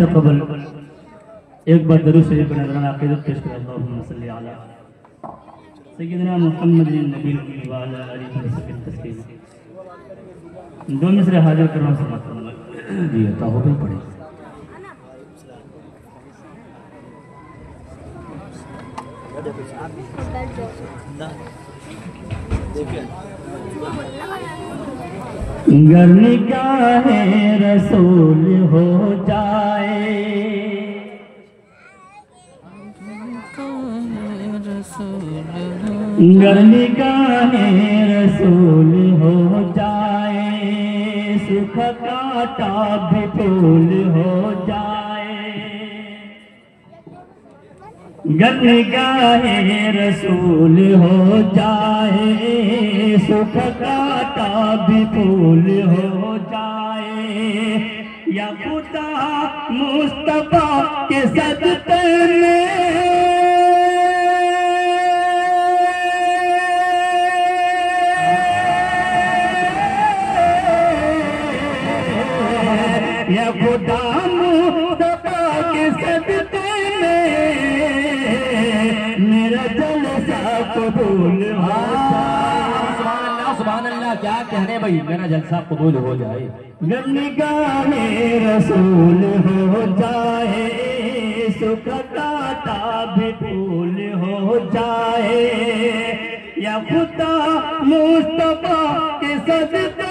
से कबल एक बार दरूद शरीफ पर नजराना अक़ीदत पेश करें। अल्लाहुम्मा सल्ली अला सय्यिदना मुहम्मदिन नबील उम्मी व अला आलिहि व सल्लम तस्लीमा। दो मिसरे हाजिर करना समाप्त करना जी अता हो गई पड़े। गर निगाहे रसूल हो जाए, गर निगाहे रसूल हो जाए, सुख काटा भी फूल हो जाए। गर निगाहे रसूल हो जाए, सुख काटा भी फूल हो जाए। या खुदा मुस्तफा के सदक़े में या खुदा मुस्तफा के सदक़े में मेरा जलसा कबूल हो जाए। सुभान अल्लाह, क्या कहने भाई, मेरा जलसा कबूल हो जाए। गर निगाहे रसूल हो जाए, सुख काटा भी फूल हो जाए। या खुदा मुस्तफा के सदक़े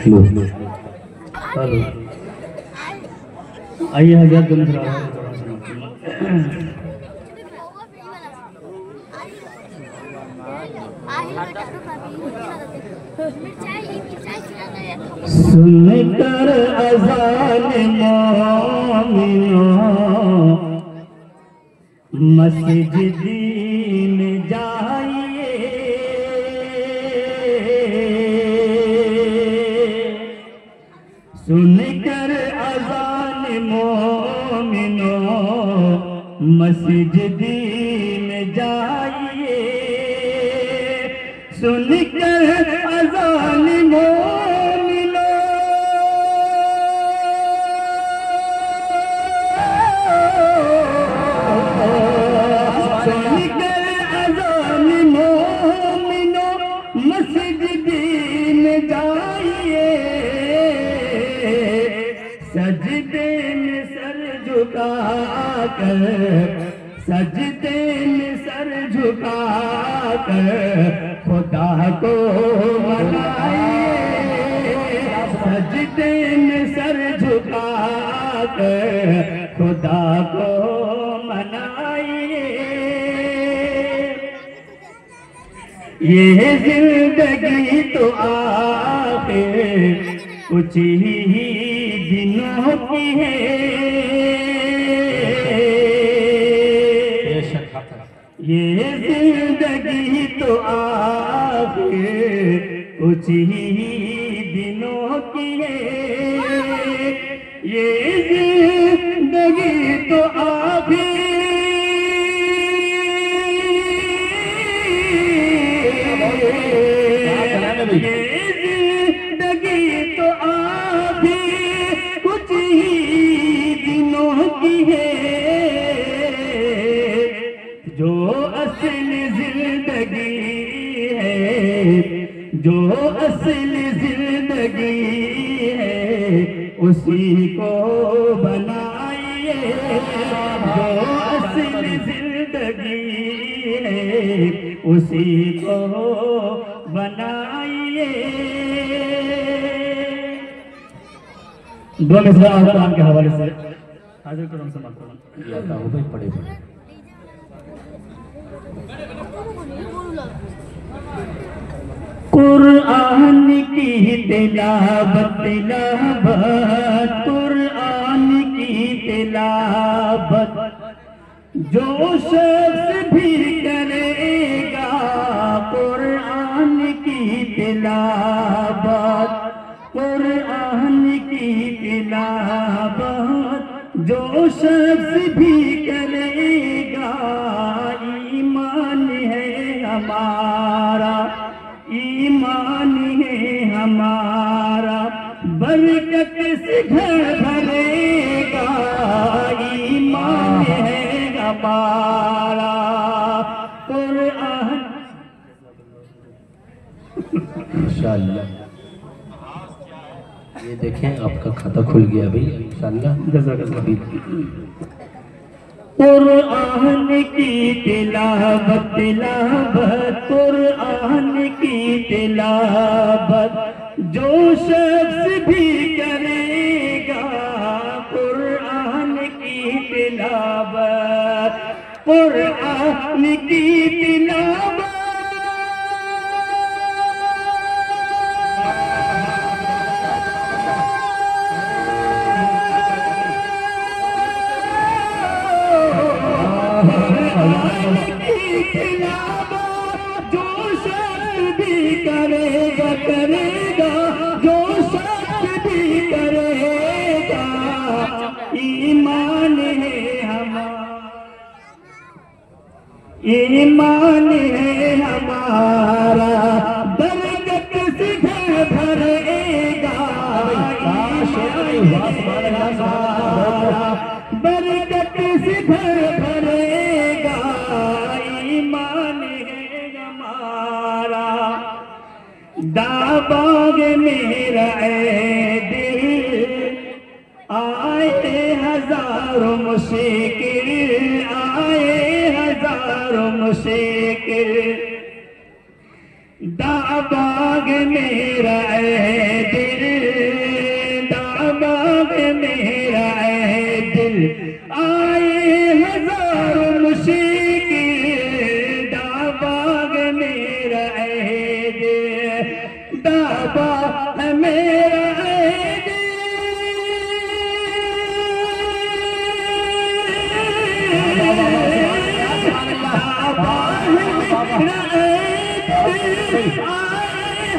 हेलो हेलो आइए हज़रत सुनकर अज़ान मोमिनों मस्जिद में जाइए। सुनकर अज़ान मोमिनों मस्जिद में जाइए। सुनकर अज़ान मोमिनों सुनकर अज़ान मोमिनों मस्जिद में जाइए। सजदे में सर झुका कर, सजदे में सर झुका कर खुदा को मनाइए। सजदे में सर झुका कर खुदा को मनाइए। ये जिंदगी तो आखिर कुछ ही दिनों की है। ये जिंदगी तो आखिर कुछ ही दिनों की है। ये जिंदगी तो आखिर जो असली जिंदगी है, जो असली जिंदगी है उसी को बनाइए। जो असली जिंदगी है उसी को बनाइए। दो मिसरा कुरान के हवाले से हाजिर करो, समाप्त करो। पढ़े पढ़े कुरान की तिलावत तिलावत कुरान की तिलावत जो शख्स भी करेगा कुरान की तिलावत कुरान की तिलावत जो शख्स भी करेगा ईमान है हमारा ईमान है हमारा बरकत से घर भरेगा ईमान है हमारा कुरान। इंशाअल्लाह ये देखें आपका खाता खुल गया भाई इंशाअल्लाह। कुरान की तिलावत तिलावत कुरान की तिलावत जो शख्स भी करेगा कुरान की तिलावत कुरान की तिलावत जो शख्स भी करेगा करेगा जो शख्स भी करेगा ईमान है हमारा ईमान है हमारा बरकत से घर भरेगा बरकत से घर भरेगा ईमान है हमारा। दाबाग मेरा ए दिल आए हजारों मुश्किल आए हजारों मुश्किल दाबाग मेरा ए दिल दाबाग मेरा ए दिल आए हजारों मुश्किल दाबाग मेरा ए दिल दाबाग मेरा ए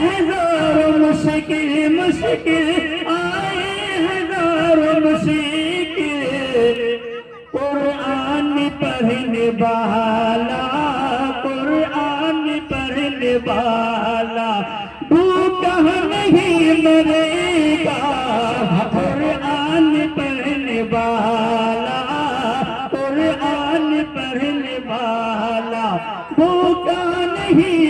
हजारों मुश्किल मुश्किल आए हजारों मुश्किल कुरान पढ़ने वाला कुरान पढ़ने वाला भूखा नहीं मरेगा कुरान पढ़ने वाला कुरान पढ़ने वाला भूखा नहीं